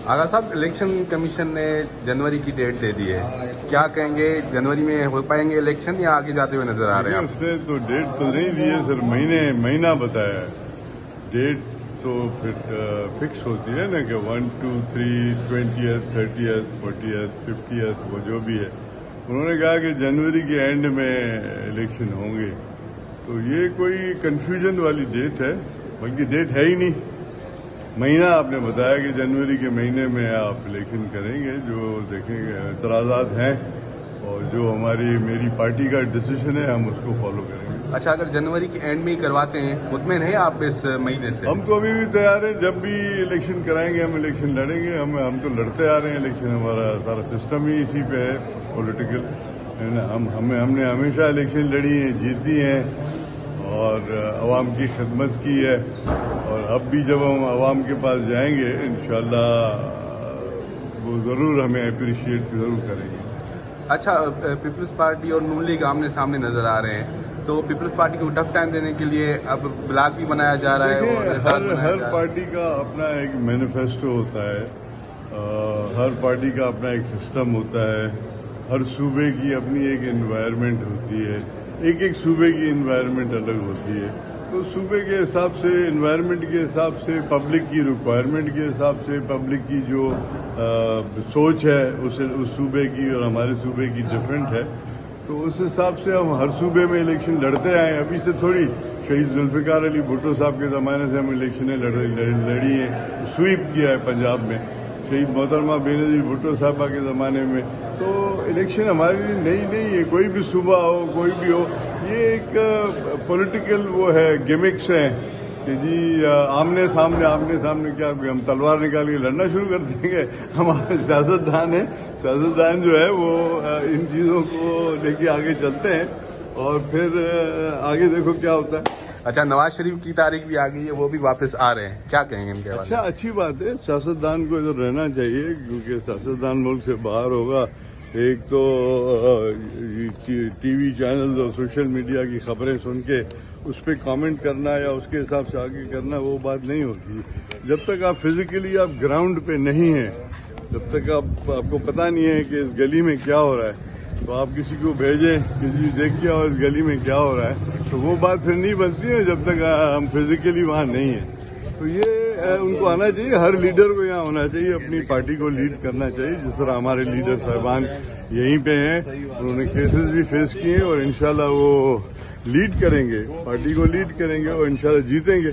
आगा साहब, election commission ने जनवरी की डेट दे दी है, क्या कहेंगे? जनवरी में हो पाएंगे इलेक्शन या आगे जाते हुए नजर आ रहे हैं? उसने तो डेट तो नहीं दी है, सिर्फ महीना बताया है। डेट तो फिर फिक्स होती है ना कि 1, 2, 3, 20th, 30th, 40th, 50th, वो जो भी है। उन्होंने कहा कि जनवरी के एंड में इलेक्शन होंगे, तो ये कोई कंफ्यूजन वाली डेट है, बल्कि डेट है ही नहीं। महीना आपने बताया कि जनवरी के महीने में आप इलेक्शन करेंगे। जो देखेंगे एतराज़ात हैं और जो मेरी पार्टी का डिसीजन है, हम उसको फॉलो करेंगे। अच्छा, अगर जनवरी के एंड में ही करवाते हैं, मुतमईन है आप इस महीने से? हम तो अभी भी तैयार हैं, जब भी इलेक्शन कराएंगे हम इलेक्शन लड़ेंगे। हम तो लड़ते आ रहे हैं इलेक्शन, हमारा सारा सिस्टम ही इसी पे है, पॉलिटिकल है ना। हमने हमेशा इलेक्शन लड़ी है, जीती हैं और अवाम की खिदमत की है। और अब भी जब हम अवाम के पास जाएंगे, इंशाल्लाह वो ज़रूर हमें अप्रिशिएट ज़रूर करेंगे। अच्छा, पीपल्स पार्टी और नून लीग आमने सामने नजर आ रहे हैं, तो पीपल्स पार्टी को टफ टाइम देने के लिए अब ब्लॉक भी बनाया जा रहा है और हर पार्टी का अपना एक मैनिफेस्टो होता है, हर पार्टी का अपना एक सिस्टम होता है, हर सूबे की अपनी एक एनवायरनमेंट होती है, एक सूबे की एनवायरनमेंट अलग होती है। तो सूबे के हिसाब से, एनवायरनमेंट के हिसाब से, पब्लिक की रिक्वायरमेंट के हिसाब से, पब्लिक की जो सोच है उस सूबे की और हमारे सूबे की डिफरेंट है। तो उस हिसाब से हम हर सूबे में इलेक्शन लड़ते आए। अभी से थोड़ी शहीद जुल्फिकार अली भुट्टो साहब के ज़माने से हम इलेक्शनें लड़ी हैं, स्वीप किया है पंजाब में, शहीद मोहतरमा बेनज़ीर भुट्टो साहबा के ज़माने में। तो इलेक्शन हमारे लिए नई नहीं है, कोई भी सूबा हो, कोई भी हो। ये एक पॉलिटिकल वो है, गिमिक्स हैं कि जी आमने सामने क्या हम तलवार निकाल के लड़ना शुरू कर देंगे। हमारे सियासतदान है, सियासतदान जो है वो इन चीज़ों को लेके आगे चलते हैं और फिर आगे देखो क्या होता है। अच्छा, नवाज शरीफ की तारीख भी आ गई है, वो भी वापस आ रहे हैं, क्या कहेंगे इनके बारे में? अच्छा, अच्छी बात है, सियासतदान को इधर रहना चाहिए, क्योंकि सियासतदान मुल्क से बाहर होगा। एक तो टीवी चैनल और सोशल मीडिया की खबरें सुन के उस पर कमेंट करना या उसके हिसाब से आगे करना, वो बात नहीं होती। जब तक आप फिजिकली आप ग्राउंड पे नहीं हैं, जब तक आपको पता नहीं है कि इस गली में क्या हो रहा है, तो आप किसी को भेजें कि जी देख के आओ इस गली में क्या हो रहा है, तो वो बात फिर नहीं बनती है जब तक हम फिजिकली वहाँ नहीं हैं। तो ये उनको आना चाहिए, हर लीडर को यहाँ होना चाहिए, अपनी पार्टी को लीड करना चाहिए। जिस तरह हमारे लीडर साहिबान यहीं पे हैं, उन्होंने केसेस भी फेस किए हैं और इंशाल्लाह वो लीड करेंगे, पार्टी को लीड करेंगे और इंशाल्लाह जीतेंगे।